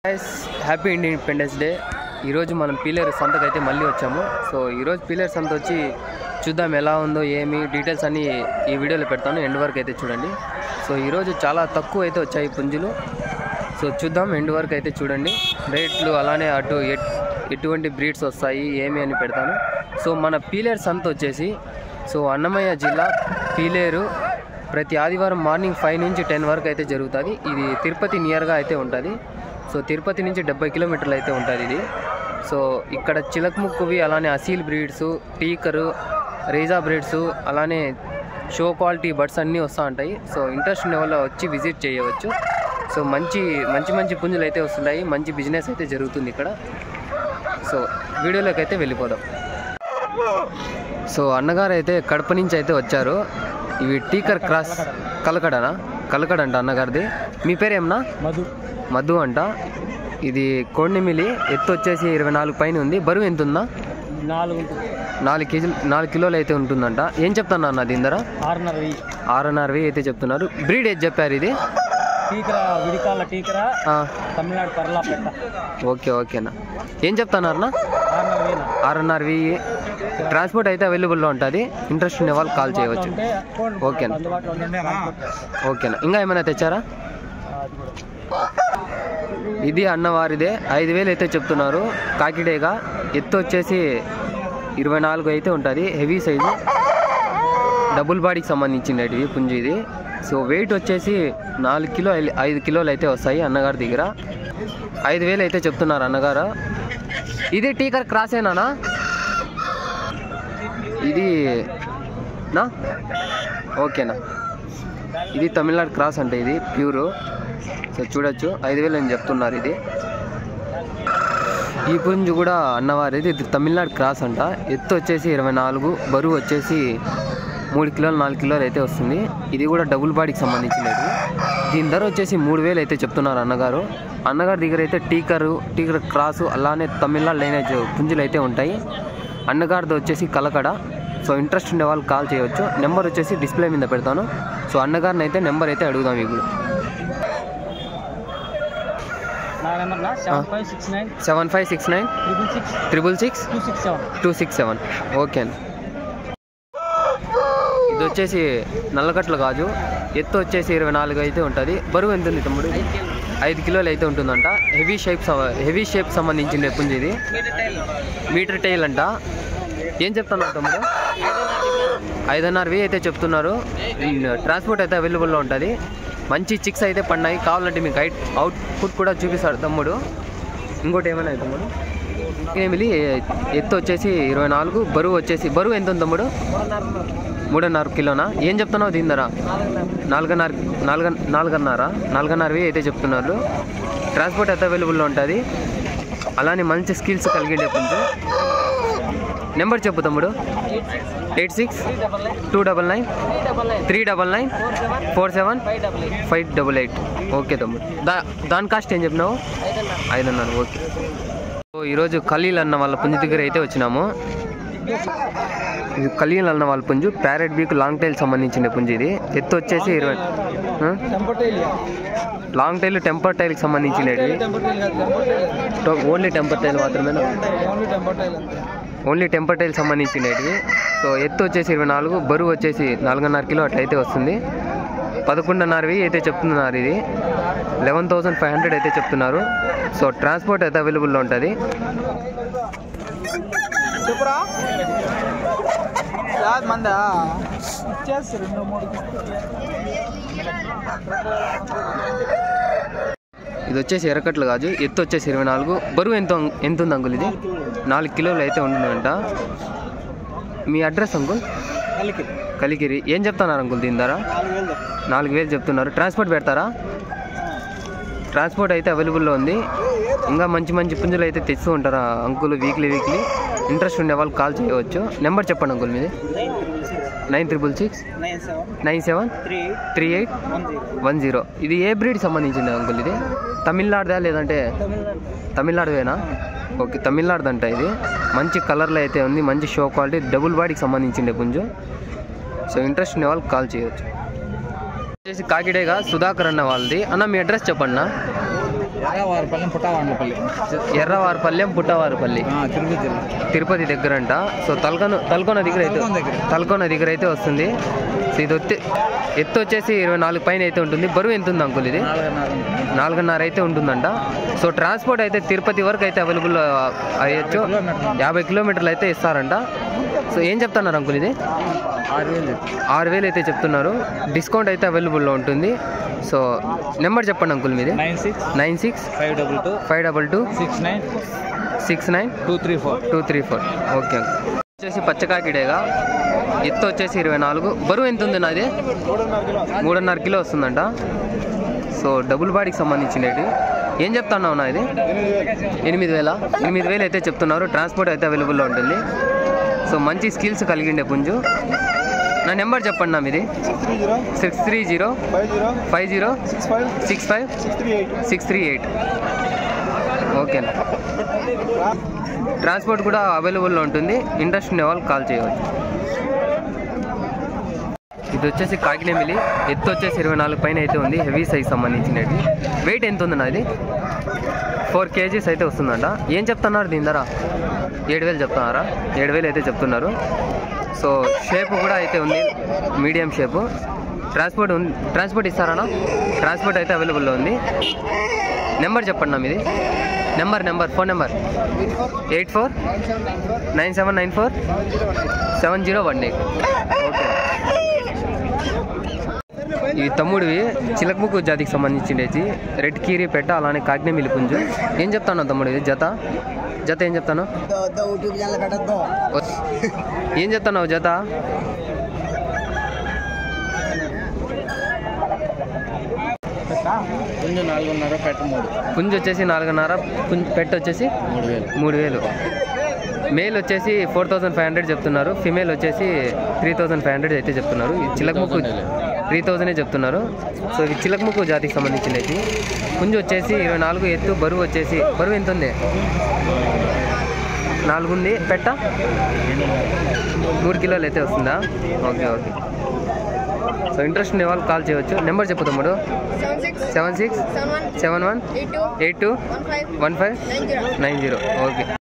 Happy independence day. ఈరోజు మనం పీలేరు సంతకైతే మళ్ళీ వచ్చాము. సో ఈరోజు పీలేరు సంత వచ్చి చూద్దాం ఎలా ఉందో ఏమి డీటెయిల్స్ అన్నీ ఈ వీడియోలో పెడతాను, ఎండ్ వరకు అయితే చూడండి. సో ఈరోజు చాలా తక్కువ అయితే వచ్చాయి పుంజులు. సో చూద్దాం, ఎండ్ వరకు అయితే చూడండి. రేట్లు అలానే అటు ఎటువంటి బ్రీడ్స్ వస్తాయి ఏమి అని పెడతాను. సో మన పీలేరు సంత వచ్చేసి అన్నమయ్య జిల్లా పీలేరు ప్రతి ఆదివారం మార్నింగ్ 5 నుంచి 10 వరకు అయితే జరుగుతుంది. ఇది తిరుపతి నియర్గా అయితే ఉంటుంది. సో తిరుపతి నుంచి 70 కిలోమీటర్లు అయితే ఉంటుంది ఇది. సో ఇక్కడ చిలకముక్కువి అలానే అసీల్ బ్రీడ్స్, టీకరు, రేజా బ్రీడ్స్ అలానే షో క్వాలిటీ బర్డ్స్ అన్నీ వస్తూ ఉంటాయి. సో ఇంట్రెస్ట్ ఉన్న వాళ్ళు వచ్చి విజిట్ చేయవచ్చు. సో మంచి పుంజులు అయితే వస్తున్నాయి, మంచి బిజినెస్ అయితే జరుగుతుంది ఇక్కడ. సో వీడియోలోకి అయితే వెళ్ళిపోదాం. సో అన్నగారు అయితే కడప నుంచి అయితే వచ్చారు. ఇవి టీకర్ క్రాస్ కలకడ అంట అన్నగారిది. మీ పేరేమన్నా? మధు అంట. ఇది కోడినెమిలి, ఎత్తు వచ్చేసి 24 పైన ఉంది. బరువు ఎంత ఉందా? 4 కిలోలు అయితే ఉంటుందంట. ఏం చెప్తాను అన్న దీని ధర? 6,500 అయితే చెప్తున్నారు. బ్రీడ్ ఏది చెప్పారు? ఇది ఓకేనా. ఏం చెప్తున్నారు? 6,500. ట్రాన్స్పోర్ట్ అయితే అవైలబుల్లో ఉంటుంది. ఇంట్రెస్ట్ ఉన్న వాళ్ళు కాల్ చేయవచ్చు. ఓకేనా. ఇంకా ఏమైనా తెచ్చారా? ఇది అన్నవారిదే. 5,000 అయితే చెప్తున్నారు. కాకిడేగా, ఎత్తు వచ్చేసి 24 అయితే ఉంటుంది. హెవీ సైజు, డబుల్ బాడీకి సంబంధించినవి పుంజు ఇది. సో వెయిట్ వచ్చేసి 5 కిలోలు అయితే వస్తాయి అన్నగారి దగ్గర. 5,000 అయితే చెప్తున్నారు అన్నగారు. ఇది టీకర్ క్రాసేనా? ఇది ఓకేనా. ఇది తమిళనాడు క్రాస్ అంటే ఇది ప్యూరు. సో చూడొచ్చు, 5,000 అని చెప్తున్నారు. ఇది ఈ పుంజు కూడా అన్నవారిది. ఇది తమిళనాడు క్రాస్ అంట. ఎత్తు వచ్చేసి 24, బరువు వచ్చేసి 3 కిలోలు 4 కిలోలు అయితే వస్తుంది. ఇది కూడా డబుల్ బాడీకి సంబంధించినది. దీని ధర వచ్చేసి 3,000 అయితే చెప్తున్నారు అన్నగారు. అన్నగారి దగ్గర అయితే టీకర్ క్రాసు అలానే తమిళనాడు లైనేజ్ పుంజులు అయితే ఉంటాయి. అన్నగారిది వచ్చేసి కలకడ. సో ఇంట్రెస్ట్ ఉండే వాళ్ళు కాల్ చేయవచ్చు. నెంబర్ వచ్చేసి డిస్ప్లే మీద పెడతాను. సో అన్నగారిని అయితే నెంబర్ అయితే అడుగుదాం. ఇప్పుడు 7569 666 267. ఓకే అండి. ఇది వచ్చేసి నల్లకట్ల గాజు. ఎత్తు వచ్చేసి 24 అయితే ఉంటుంది. బరువు ఎంత ఉంది తమ్ముడు? 5 కిలోలు అయితే ఉంటుందంట. హెవీ షేప్ సంబంధించిన పుంజు ఇది. మీటర్ టైల్ అంట. ఏం చెప్తున్నారు తమ్ముడు? 5,500 అయితే చెప్తున్నారు. ట్రాన్స్పోర్ట్ అయితే అవైలబుల్లో ఉంటుంది. మంచి చిక్స్ అయితే పడినాయి. కావాలంటే మీకు అవుట్పుట్ కూడా చూపిస్తాడు తమ్ముడు. ఇంకోటి ఏమైనా తమ్ముడు? ఎనిమిది, ఎత్తు వచ్చేసి 24, బరువు ఎంత ఉంది తమ్ముడు? 3.5 కిలోనా? ఏం చెప్తున్నావు దీని ధర? 4,500 అయితే చెప్తున్నారు. ట్రాన్స్పోర్ట్ అయితే అవైలబుల్లో ఉంటుంది. అలానే మంచి స్కిల్స్ కలిగిండే పుంజు. నెంబర్ చెప్పు తమ్ముడు. 86 299 399 47 588. ఓకే తమ్ముడు. దాని కాస్ట్ ఏం చెప్పినావు? 5,500. ఓకే. సో ఈరోజు ఖలీల్ అన్న వాళ్ళ పుంజు దగ్గర అయితే వచ్చినాము. ఇది ఖలీల్ అన్న వాళ్ళ పుంజు. ప్యారెట్ బీక్ లాంగ్ టైల్ సంబంధించిన పుంజు ఇది. ఎత్తు వచ్చేసి 20. లాంగ్ టైల్ టెంపర్ టైల్కి సంబంధించినవి. ఓన్లీ టెంపర్ టైల్ మాత్రమే. ఓన్లీ టెంపర్ టైల్ సంబంధించినవి. సో ఎత్తు వచ్చేసి 24, బరువు వచ్చేసి 4.5 కిలో అట్లయితే వస్తుంది. 11,500 అయితే చెప్తున్నారు. ఇది 11,500 అయితే చెప్తున్నారు. సో ట్రాన్స్పోర్ట్ అయితే అవైలబుల్లో ఉంటుంది. ఇది వచ్చేసి ఎర్రకట్ల గాజు. ఎత్తు వచ్చేసి 24, బరువు ఎంత ఉంది అంకుల్? ఇది 4 కిలోలు అయితే ఉంటుందంట. మీ అడ్రస్ అంకుల్? కలికిరి. ఏం చెప్తున్నారు అంకుల్ దీని ధర? 4,000 చెప్తున్నారు. ట్రాన్స్పోర్ట్ పెడతారా? ట్రాన్స్పోర్ట్ అయితే అవైలబుల్లో ఉంది. ఇంకా మంచి పుంజులు అయితే తెస్తూ ఉంటారు అంకుల్ వీక్లీ. ఇంట్రెస్ట్ ఉండే వాళ్ళు కాల్ చేయవచ్చు. నెంబర్ చెప్పండి అంకుల్ మీది. 966 97 38 10. ఇది ఏ బ్రీడ్ సంబంధించింది అంకుల్? ఇది తమిళనాడుదా లేదంటే? తమిళనాడువేనా? ఓకే, తమిళనాడుదంట. ఇది మంచి కలర్లో అయితే ఉంది. మంచి షో క్వాలిటీ, డబుల్ బాడీకి సంబంధించింది పుంజు. సో ఇంట్రెస్ట్ ఉండే వాళ్ళు కాల్ చేయవచ్చు. వచ్చేసి కాకిడేగా సుధాకర్ అన్న వాళ్ళది. అన్న మీ అడ్రస్ చెప్పండి. ఎర్రవారిపల్లెం పుట్టవారిపల్లి తిరుపతి దగ్గర అంట. సో తలకోన దగ్గర అయితే వస్తుంది. సో ఇది ఎత్తు వచ్చేసి 24 పైన అయితే ఉంటుంది. బరువు ఎంత ఉంది అంకుల్? ఇది 4.5 అయితే ఉంటుందంట. సో ట్రాన్స్పోర్ట్ అయితే తిరుపతి వరకు అయితే అవైలబుల్ అయ్యొచ్చు. 50 కిలోమీటర్లు అయితే ఇస్తారంట. సో ఏం చెప్తున్నారు అంకుల్? ఇది 6,000 అయితే చెప్తున్నారు. డిస్కౌంట్ అయితే అవైలబుల్లో ఉంటుంది. సో నెంబర్ చెప్పండి అంకుల్ మీది. 96526969 ఓకే అంకుల్. వచ్చేసి పచ్చకాకిడేగా, ఎత్తు వచ్చేసి 24. బరువు ఎంత ఉంది నాది? 3.5 కిలో వస్తుందంట. సో డబుల్ బాడీకి సంబంధించినవి. ఏం చెప్తున్నావు నా ఇది? 8,000 అయితే చెప్తున్నారు. ట్రాన్స్పోర్ట్ అయితే అవైలబుల్లో ఉంటుంది. సో మంచి స్కిల్స్ కలిగిండే పుంజు. నా నెంబర్ చెప్పండి నా మీది. 63050656638 ఓకేనా. ట్రాన్స్పోర్ట్ కూడా అవైలబుల్లో ఉంటుంది. ఇంట్రెస్ట్ ఉన్న వాళ్ళు కాల్ చేయవచ్చు. ఇది వచ్చేసి కాకినేమిలి. ఎత్తు వచ్చేసి 24 పైన అయితే ఉంది. హెవీ సైజ్ సంబంధించినది. వెయిట్ ఎంత ఉంది నాది? 4 kgs అయితే వస్తుందంట. ఏం చెప్తున్నారు దీని ధర? 7,000 చెప్తున్నారా? 7,000 అయితే చెప్తున్నారు. సో షేప్ కూడా అయితే ఉంది, మీడియం షేపు. ట్రాన్స్పోర్ట్ ఇస్తారా? ట్రాన్స్పోర్ట్ అయితే అవైలబుల్లో ఉంది. నెంబర్ చెప్పండి నా మీది. Phone number 8497947018 okay. ఈ తమ్ముడివి చిలకముక్కు జాతికి సంబంధించిండేది. రెడ్ కీరీ పెట్ట, అలానే కాకినేమిలి పుంజు. ఏం చెప్తాను తమ్ముడు? ఇది జత ఏం చెప్తాను? ఏం చెప్తున్నావు జత? పుంజు వచ్చేసి 4.5, పెట్ట వచ్చేసి 3,000. మేల్ వచ్చేసి 4,500 చెప్తున్నారు. ఫిమేల్ వచ్చేసి 3,500 అయితే చెప్తున్నారు. ఈ చిలకముక్కు 3,000 చెప్తున్నారు. సో ఇది చిలకముక్కు జాతికి సంబంధించినది. పుంజు వచ్చేసి 24 ఎత్తు. బరువు ఎంత ఉంది? 4 ఉంది. పెట్ట 3 కిలోలు అయితే వస్తుందా? ఓకే. సో ఇంట్రెస్ట్ ఉన్న వాళ్ళు కాల్ చేయవచ్చు. నెంబర్ చెప్పు తమ్ముడు. 7671821590 ఓకే.